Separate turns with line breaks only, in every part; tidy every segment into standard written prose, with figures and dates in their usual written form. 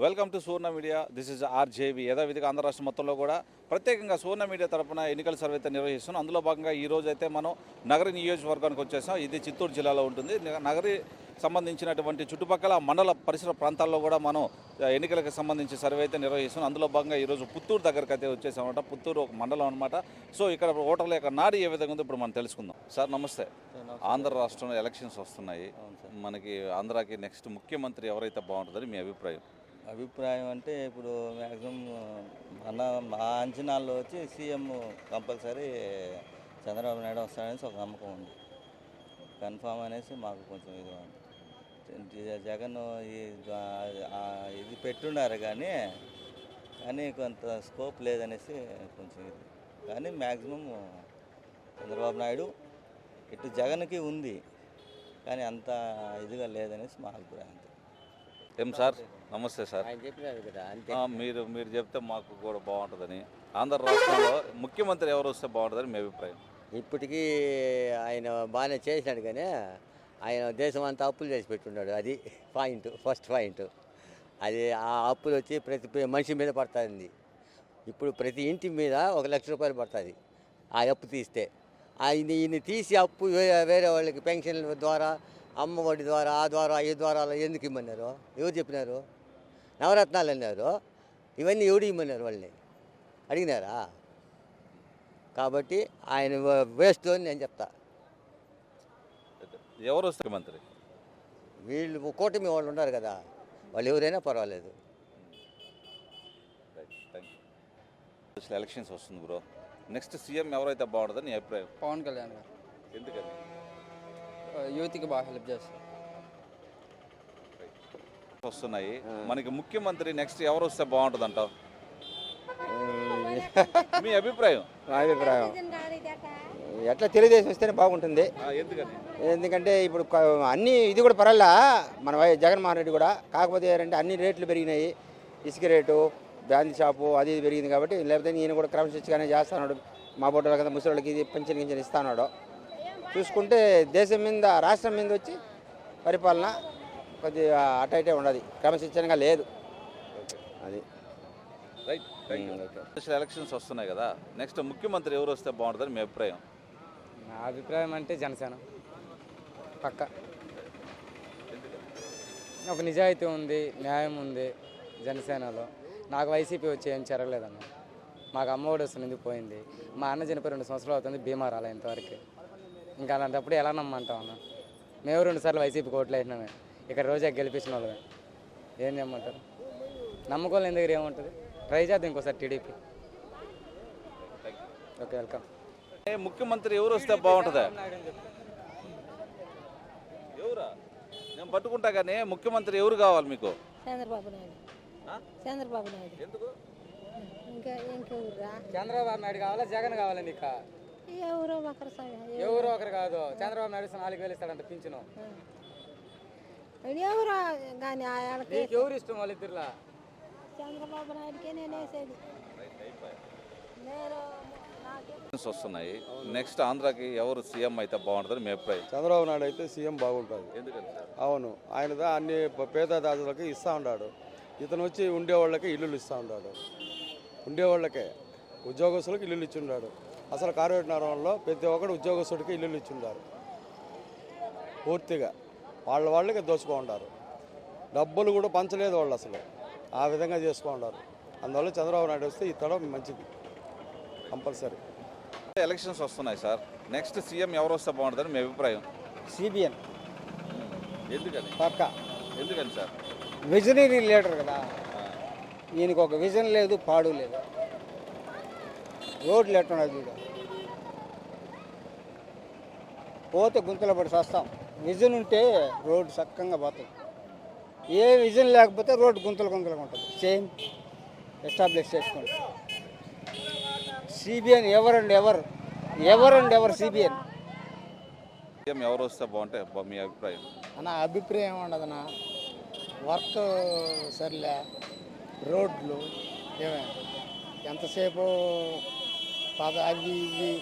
Welcome to Suvarna media. This is RJV. యథావిధిగా ఆంధ్ర రాష్ట్రం మొత్తంలో కూడా ప్రత్యేకంగా సువర్ణ మీడియా తరపున ఎన్నికల సర్వే అయితే నిర్వహిస్తున్నాం. అందులో భాగంగా ఈ రోజు అయితే మనం నగరి నియోజకవర్గానికి వచ్చేసాం. ఇది చిత్తూరు జిల్లాలో ఉంటుంది. నగరి సంబంధించినటువంటి చుట్టుపక్కల మండల పరిసర ప్రాంతాల్లో కూడా మనం ఎన్నికలకు సంబంధించి సర్వే అయితే నిర్వహిస్తున్నాం. అందులో భాగంగా ఈరోజు పుత్తూరు దగ్గరికి అయితే వచ్చేసామన్నమాట. పుత్తూరు ఒక మండలం అనమాట. సో ఇక్కడ ఓటర్ల యొక్క నాడి ఏ విధంగా ఉందో ఇప్పుడు మనం తెలుసుకుందాం. సార్ నమస్తే. ఆంధ్ర రాష్ట్రంలో ఎలక్షన్స్ వస్తున్నాయి. మనకి ఆంధ్రాకి నెక్స్ట్ ముఖ్యమంత్రి ఎవరైతే బాగుంటుందని మీ
అభిప్రాయం అంటే ఇప్పుడు మ్యాక్సిమం మా అంచనాల్లో వచ్చి సీఎం కంపల్సరీ చంద్రబాబు నాయుడు వస్తాడనేసి ఒక నమ్మకం ఉంది. కన్ఫామ్ అనేసి మాకు కొంచెం ఇది ఉంది. జగన్ ఇది పెట్టున్నారు కానీ కొంత స్కోప్ లేదనేసి కొంచెం ఇది. కానీ మ్యాక్సిమం చంద్రబాబు నాయుడు ఇటు జగన్కి ఉంది, కానీ అంత ఇదిగా లేదనేసి మా అభిప్రాయం.
ఏం సార్ నమస్తే సార్. మీరు చెప్తే మాకు కూడా బాగుంటుందని. ఆంధ్ర రాష్ట్రంలో ముఖ్యమంత్రి ఎవరు వస్తే బాగుంటుందని మీ అభిప్రాయం?
ఇప్పటికీ ఆయన బాగానే చేసినాడు, కానీ ఆయన దేశం అంతా అప్పులు చేసి పెట్టున్నాడు. అది ఫస్ట్ పాయింట్. అది ఆ అప్పులు వచ్చి ప్రతి మనిషి మీద పడుతుంది. ఇప్పుడు ప్రతి ఇంటి మీద 1 లక్ష రూపాయలు పడుతుంది ఆ అప్పు తీస్తే. ఈయన తీసి అప్పు వేరే వాళ్ళకి పెన్షన్ల ద్వారా, అమ్మఒడి ద్వారా, ఆ ద్వారా, ఈ ద్వారా ఎందుకు ఇమ్మన్నారు? ఎవరు చెప్పినారు? నవరత్నాలు అన్నారు. ఇవన్నీ ఎవడు ఇమ్మన్నారు? వాళ్ళని అడిగినారా? కాబట్టి ఆయన వేస్ట్ అని నేను చెప్తా.
ఎవరు వస్తే ముఖ్యమంత్రి?
వీళ్ళు కూటమి వాళ్ళు ఉన్నారు కదా, వాళ్ళు ఎవరైనా పర్వాలేదు.
ఎలక్షన్స్ వస్తుంది బ్రో. నెక్స్ట్ సీఎం ఎవరైతే బాగుంటుందని నీ అభిప్రాయం?
పవన్ కళ్యాణ్ గారు.
ఎందుకని?
యూత్కి బాగా హెల్ప్ చేస్తారు.
వస్తున్నాయి, మనకి ముఖ్యమంత్రి నెక్స్ట్ ఎవరు వస్తే బాగుంటుంది అంటావు? మీ అభిప్రాయం?
నా అభిప్రాయం ఎట్లా తెలుగుదేశం వస్తేనే బాగుంటుంది.
ఎందుకని?
ఎందుకంటే ఇప్పుడు అన్ని ఇది కూడా పర్వాలా మన జగన్మోహన్ రెడ్డి కూడా. కాకపోతే ఏంటంటే అన్ని రేట్లు పెరిగినాయి. ఇసుక రేటు, బ్రాంతి షాపు అది ఇది పెరిగింది కాబట్టి, లేకపోతే ఈయన కూడా క్రమశిక్షగానే చేస్తున్నాడు. మా బొట్టల కదా ముసలికి ఇది పెన్షన్ గింజలు ఇస్తున్నాడు. చూసుకుంటే దేశం మీద, రాష్ట్రం మీద వచ్చి పరిపాలన కొద్దిగా అటు ఇటే ఉండదు, క్రమశిక్షణగా లేదు. అది
రైట్. ఎలక్షన్స్ వస్తున్నాయి కదా, నెక్స్ట్ ముఖ్యమంత్రి ఎవరు వస్తే బాగుంటుందని మీ అభిప్రాయం?
నా అభిప్రాయం అంటే జనసేన పక్క. ఒక నిజాయితీ ఉంది, న్యాయం ఉంది జనసేనలో. నాకు వైసీపీ వచ్చి ఏం జరగలేదన్న. మాకు అమ్మఒడి వస్తుంది, పోయింది. మా అన్న చనిపోయి 2 సంవత్సరాలు అవుతుంది, బీమా రాలే ఇంతవరకు. ఇంకా అలాంటప్పుడు ఎలా నమ్మంటాం అన్న? మేము 2 సార్లు వైసీపీకి ఓట్లు వేసినామే, ఇక్కడ రోజా గెలిపించిన వాళ్ళమే. ఏం చేయమంటారు? నమ్మకం లేని దగ్గర ఏముంటుంది? ట్రై చేద్దాం ఇంకోసారి టీడీపీ. Okay, welcome.
ముఖ్యమంత్రి ఎవరు వస్తే బాగుంటుందా? ఎవరా? నేను పట్టుకుంటా కానీ ముఖ్యమంత్రి ఎవరు కావాలి మీకు?
చంద్రబాబు నాయుడు. చంద్రబాబు నాయుడు.
ఎందుకు?
చంద్రబాబు నాయుడు కావాలా, జగన్ కావాలా? నీకు ఎవరో ఒకరు కాదు. చంద్రబాబు నాయుడు 4,000 ఇస్తాడంట పింఛను.
ఎవరు కానీ
ఎవరు ఇష్టం వాళ్ళిద్దరులా?
చంద్రబాబు నాయుడుకే నేను వేసేది.
వస్తున్నాయి, నెక్స్ట్ ఆంధ్రాకి ఎవరు సీఎం అయితే బాగుంటుందని మీ అభిప్రాయం?
చంద్రబాబు నాయుడు అయితే సీఎం బాగుంటుంది.
ఎందుకని?
అవును, ఆయన అన్ని పేదదాదులకి ఇస్తూ ఉన్నాడు. ఇతను వచ్చి ఉండేవాళ్ళకి ఇల్లులు ఇస్తూ ఉన్నాడు. ఉండేవాళ్ళకే, ఉద్యోగస్తులకు ఇల్లులు ఇచ్చిండాడు. అసలు కార్పొరేట్ నగరంలో ప్రతి ఒక్కరు ఉద్యోగస్తుడికి ఇల్లులు ఇచ్చిండారు. పూర్తిగా వాళ్ళకి దోచుకుంటారు. డబ్బులు కూడా పంచలేదు వాళ్ళు, అసలు ఆ విధంగా చేసుకుంటారు. అందువల్ల చంద్రబాబు నాయుడు వస్తే ఇతడం మంచిది, కంపల్సరీ.
ఎలక్షన్స్ వస్తున్నాయి సార్, నెక్స్ట్ సీఎం ఎవరు వస్తే బాగుంటుందని మీ అభిప్రాయం?
సిబిఎన్.
ఎందుకని?
పక్క.
ఎందుకని సార్?
విజనరీ లీడర్ కదా, ఈయనకు ఒక విజన్ లేదు, పాడు లేదు. రోడ్లు ఎట్టున్నది చూడ, పోతే గుంతలు పడి వస్తాం. విజన్ ఉంటే రోడ్డు చక్కగా పోతుంది. ఏ విజన్ లేకపోతే రోడ్డు గుంతలుగా ఉంటుంది. సేమ్ ఎస్టాబ్లిష్ చేసుకోండి. సిబిఎన్ ఎవరు సిబిఎన్.
సీఎం ఎవరు వస్తే బాగుంటే మీ అభిప్రాయం?
నా అభిప్రాయం ఉండదన్న, వర్క్ సరిలే, రోడ్లు ఎంతసేపు అవి ఇవి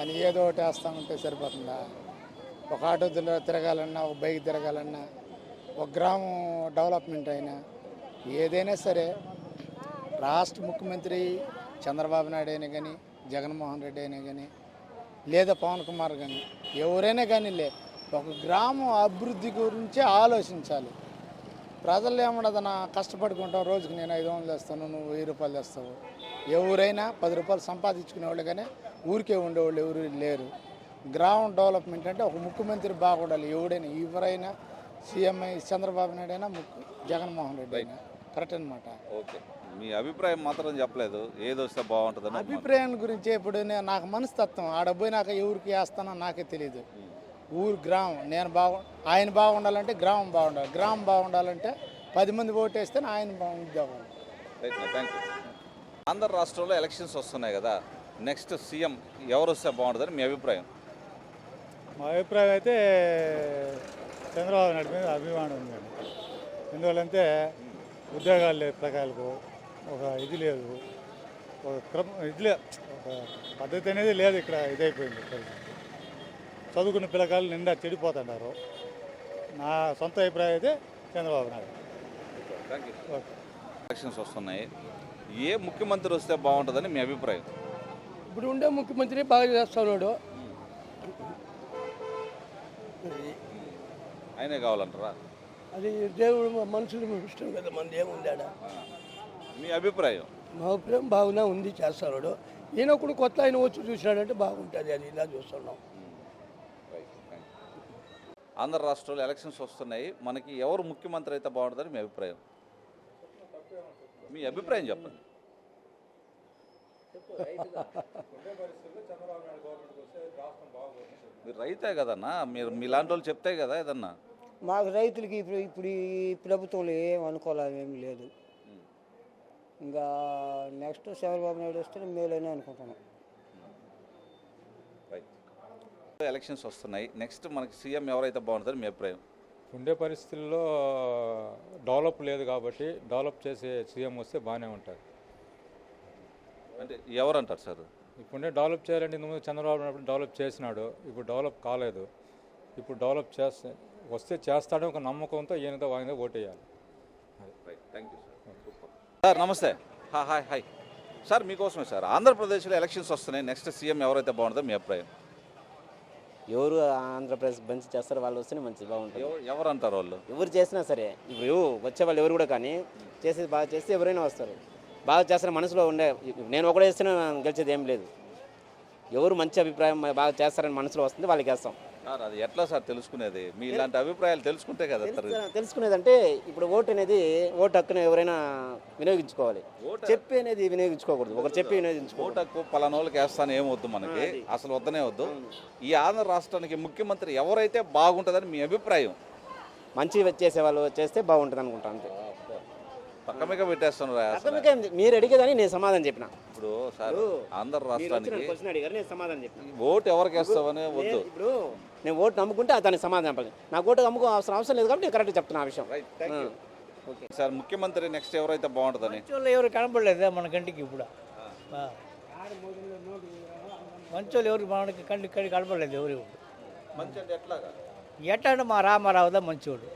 అని ఏదో ఒకటి వేస్తూ ఉంటే సరిపోతుందా? ఒక ఆటో తిరగాలన్నా, ఒక బైక్ తిరగాలన్నా, ఒక గ్రామం డెవలప్మెంట్ అయినా
ఏదైనా సరే రాష్ట్ర ముఖ్యమంత్రి చంద్రబాబు నాయుడు అయినా కానీ జగన్మోహన్ రెడ్డి అయినా కానీ లేదా పవన్ కుమార్ కానీ ఎవరైనా కానీ ఒక గ్రామం అభివృద్ధి గురించి ఆలోచించాలి. ప్రజలు ఏమన్నదన్నా కష్టపడుకుంటాం, రోజుకి నేను 500 తెస్తాను, నువ్వు 1000 రూపాయలు తెస్తావు. ఎవరైనా 10 రూపాయలు సంపాదించుకునేవాళ్ళు కానీ ఊరికే ఉండేవాళ్ళు ఎవరు లేరు. గ్రామం డెవలప్మెంట్ అంటే ఒక ముఖ్యమంత్రి బాగుండాలి. ఎవరైనా సీఎం చంద్రబాబు నాయుడు అయినా జగన్మోహన్ రెడ్డి అయినా కరెక్ట్ అనమాట.
ఓకే, మీ అభిప్రాయం మాత్రం చెప్పలేదు, ఏది వస్తే బాగుంటుందని.
అభిప్రాయం గురించి ఇప్పుడు నాకు మనస్తత్వం ఆడపోయి నాకు ఎవరికి వేస్తానో నాకే తెలియదు. గ్రామం నేను ఆయన బాగుండాలంటే గ్రామం బాగుండాలి, గ్రామం బాగుండాలంటే 10 మంది ఓటేస్తే ఆయన బాగుండేవాళ్ళు.
Thank you. ఆంధ్ర రాష్ట్రంలో ఎలక్షన్స్ వస్తున్నాయి కదా, నెక్స్ట్ సీఎం ఎవరు వస్తే బాగుంటుందని మీ అభిప్రాయం?
మా అభిప్రాయం అయితే చంద్రబాబు నాయుడు మీద అభిమానం ఉందండి. ఎందువల్లంటే ఉద్యోగాలు లేదు, ప్రకారాలకు ఒక ఇది లేదు, ఒక ఒక పద్ధతి అనేది లేదు. ఇక్కడ ఇదైపోయింది. చదువుకున్న పిల్లకాయలు నిండా చెడిపోతున్నారు. నా సొంత అభిప్రాయం అయితే Chandrababu Naidu.
Thank you. Elections వస్తున్నాయి, ఏ ముఖ్యమంత్రి వస్తే బాగుంటుందని మీ అభిప్రాయం?
ఇప్పుడు ఉండే ముఖ్యమంత్రి బాగా చేస్తున్నాడు.
ఆయనే కావాలంటారా?
అది దేవుడు మనుషులు ఇష్టం కదా, మన ఏముండాడా.
మీ అభిప్రాయం?
మా అభిప్రాయం బాగానే ఉంది, చేస్తున్నాడు. ఈయన కూడా కొత్త ఆయన వచ్చి చూసినాడంటే బాగుంటుంది. అది ఇలా చూస్తున్నాం.
ఆంధ్ర రాష్ట్రంలో ఎలక్షన్స్ వస్తున్నాయి, మనకి ఎవరు ముఖ్యమంత్రి అయితే బాగుంటుందని మీ అభిప్రాయం? మీ అభిప్రాయం చెప్పండి. మీరు రైతే కదన్నా, మీరు మీలాంటి వాళ్ళు చెప్తే కదా ఏదన్నా.
మాకు రైతులకి ఇప్పుడు ఈ ప్రభుత్వంలో ఏం అనుకోవాలి, ఏమి లేదు. ఇంకా నెక్స్ట్ చంద్రబాబు నాయుడు వస్తే మేలైనా అనుకుంటున్నాం.
ఎలక్షన్స్ వస్తున్నాయి, నెక్స్ట్ మనకి సీఎం ఎవరైతే బాగుంటుందని మీ అభిప్రాయం?
ఉండే పరిస్థితుల్లో డెవలప్ లేదు కాబట్టి డెవలప్ చేసే సీఎం వస్తే బాగానే ఉంటుంది.
అంటే ఎవరు అంటారు సార్?
ఇప్పుడే డెవలప్ చేయాలంటే ఇంతకుముందు చంద్రబాబు నాయుడు డెవలప్ చేసినాడు, ఇప్పుడు డెవలప్ కాలేదు. ఇప్పుడు డెవలప్ వస్తే చేస్తాడో ఒక నమ్మకంతో ఈయనతో వాయిదా ఓటేయాలి.
Thank you sir. నమస్తే. హాయ్ హాయ్ సార్, మీకోసమే సార్. ఆంధ్రప్రదేశ్లో ఎలక్షన్స్ వస్తున్నాయి, నెక్స్ట్ సీఎం ఎవరైతే బాగుంటుందో మీ అభిప్రాయం?
ఎవరు ఆంధ్రప్రదేశ్ మంచి చేస్తారో వాళ్ళు వస్తేనే మంచిది, బాగుంటుంది.
ఎవరు అంటారు వాళ్ళు?
ఎవరు చేసినా సరే, ఇప్పుడు వచ్చే వాళ్ళు ఎవరు కూడా కానీ చేసేది బాగా చేస్తే ఎవరైనా వస్తారు. బాగా చేస్తారు మనసులో ఉండే, నేను ఒకటే చేస్తేనే గెలిచేది ఏం లేదు. ఎవరు మంచి అభిప్రాయం బాగా చేస్తారని మనసులో వస్తుంది వాళ్ళకి వేస్తాం.
సార్ అది ఎట్లా సార్ తెలుసుకునేది? మీ ఇలాంటి అభిప్రాయాలు తెలుసుకుంటే కదా
తెలుసుకునేదంటే ఇప్పుడు ఓటు అనేది ఓటు హక్కును ఎవరైనా వినియోగించుకోవాలి. చెప్పి అనేది వినియోగించుకోకూడదు, ఒకరు చెప్పి వినియోగించుకో.
ఓటు హక్కు పలానోళ్ళకి వేస్తాను ఏమొద్దు, మనకి అసలు వద్దనే వద్దు. ఈ ఆంధ్ర రాష్ట్రానికి ముఖ్యమంత్రి ఎవరైతే బాగుంటుందని మీ అభిప్రాయం?
మంచి చేసే వాళ్ళు చేస్తే బాగుంటుంది అనుకుంటా, అంతే.
పక్కమిక పెట్టేస్తున్నారు.
మీరు అడిగేదని నేను సమాధానం చెప్పిన.
ఇప్పుడు సార్ ఆంధ్ర రాష్ట్రానికి
నేను సమాధానం చెప్పిన.
ఓటు ఎవరికి వేస్తామని వద్దు.
ఇప్పుడు నేను ఓటు నమ్ముకుంటే దానికి సమాధానం చెప్పాలి. నాకు ఓటు నమ్ముకో అవసరం లేదు కాబట్టి నేను కరెక్ట్ చెప్తున్నా ఆ విషయం.
ఓకే సార్, ముఖ్యమంత్రి నెక్స్ట్ ఎవరైతే బాగుంటుందని?
ఎవరు కనపడలేదా మన కంటికి? ఇప్పుడు మంచోళ్ళు ఎవరు మన కంటికి కనపడలేదు. ఎవరు
మంచి అంటే ఎట్లాగా?
ఎట్లా అంటే మా రామారావుదా మంచోడు.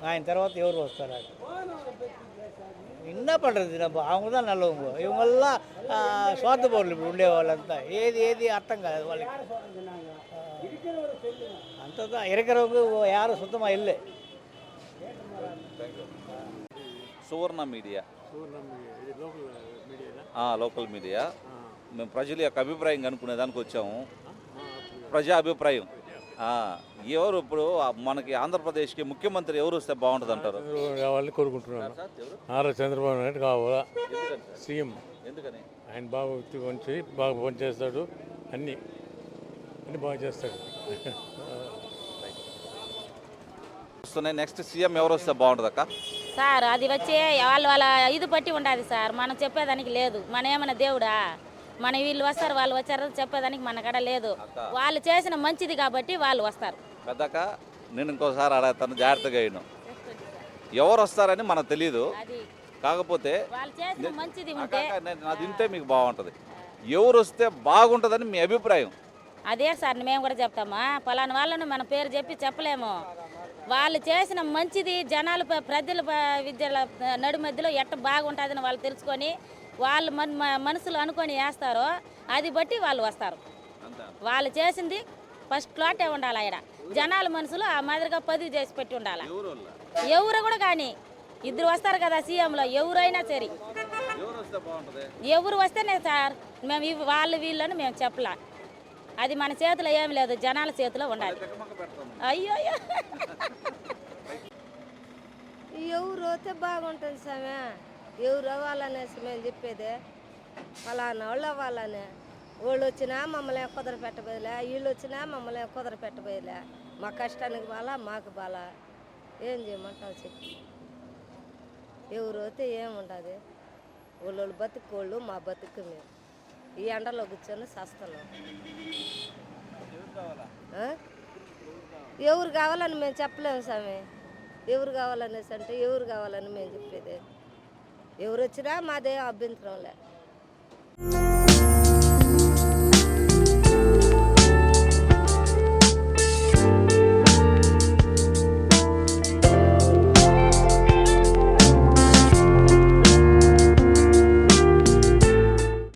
ఆయన తర్వాత ఎవరు వస్తారు? என்ன பண்ணுறது, நம்ம அவங்க தான் நல்லவங்க. இவங்கெல்லாம் சுவார்த்த பொருள் இப்படி ఉండే వాళ్ళంతా ఏది అర్థం కాదు వాళ్ళకి. అంతా ఇరకరవకు యారు సుத்தமாக இல்லை.
సువర్ణ మీడియా, లోకల్ మీడియా. మేము ప్రజల యొక్క అభిప్రాయం కనుక్కునే దానికి వచ్చాము. ప్రజా అభిప్రాయం ఎవరు ఇప్పుడు మనకి ఆంధ్రప్రదేశ్కి ముఖ్యమంత్రి ఎవరు వస్తే బాగుంటుంది అంటారు?
కావాలని కోరుకుంటున్నాను. నారా చంద్రబాబు నాయుడు కావాలా సీఎం.
ఎందుకని?
ఆయన బాగా మంచి బాగా పనిచేస్తాడు, అన్నీ బాగా చేస్తాడు.
వస్తున్నాయి, నెక్స్ట్ సీఎం ఎవరు వస్తే బాగుంటుంది అక్క?
సార్ అది వచ్చే వాళ్ళ ఇది పట్టి ఉండాలి సార్, మనం చెప్పేదానికి లేదు. మన ఏమన్నా దేవుడా? మన వీళ్ళు వస్తారు వాళ్ళు వచ్చారు చెప్పేదానికి మన కాడ లేదు. వాళ్ళు చేసిన మంచిది కాబట్టి వాళ్ళు వస్తారు.
పెద్దక నేను ఇంకోసారి అడుగుతాను, జాగ్రత్తగా అయిన ఎవరు వస్తారని మనకు తెలియదు. కాకపోతే
వాళ్ళు చేసిన మంచిది ఉంటే
అది వింటే మీకు బాగుంటుంది. ఎవరు వస్తే బాగుంటుందని మీ అభిప్రాయం?
అదే సార్ మేము కూడా చెప్తామా, పలానా వాళ్ళను మన పేరు చెప్పి చెప్పలేము. వాళ్ళు చేసిన మంచిది జనాలు ప్రజల విద్యల నడు మధ్యలో ఎట్ట బాగుంటుందని వాళ్ళు తెలుసుకొని వాళ్ళు మనసులు అనుకొని వేస్తారో అది బట్టి వాళ్ళు వస్తారు. వాళ్ళు చేసింది ఫస్ట్ క్లాటే ఉండాలి. ఆయన జనాల మనసులు ఆ మాదిరిగా పదివి చేసి పెట్టి ఉండాలి. ఎవరు కూడా కానీ ఇద్దరు వస్తారు కదా సీఎంలో, ఎవరైనా సరే ఎవరు వస్తేనే సార్ మేము వాళ్ళు వీళ్ళని మేము చెప్పలా. అది మన చేతిలో ఏం లేదు, జనాల చేతిలో ఉండాలి. అయ్యో
ఎవరు వస్తే బాగుంటుంది సమయ, ఎవరు అవ్వాలనేసి మేము చెప్పేది. ఫలానా వాళ్ళు అవ్వాలని, వాళ్ళు వచ్చినా మమ్మల్ని కుదర పెట్టబోయలే, వీళ్ళు వచ్చినా మమ్మల్ని కుదర పెట్టబోయలే. మా కష్టానికి బాలా మాకు బాలా, ఏం చేయమంటావు చెప్పి. ఎవరు వస్తే ఏముంటుంది, వాళ్ళు బతుకోళ్ళు మా బతుకు మేము ఈ ఎండలో కూర్చొని చేస్తున్నాం. ఎవరు కావాలని మేము చెప్పలేము స్వామి. ఎవరు కావాలనేసి అంటే ఎవరు కావాలని మేము చెప్పేది. ఎవరు వచ్చినా మాదే అభ్యంతరం లే.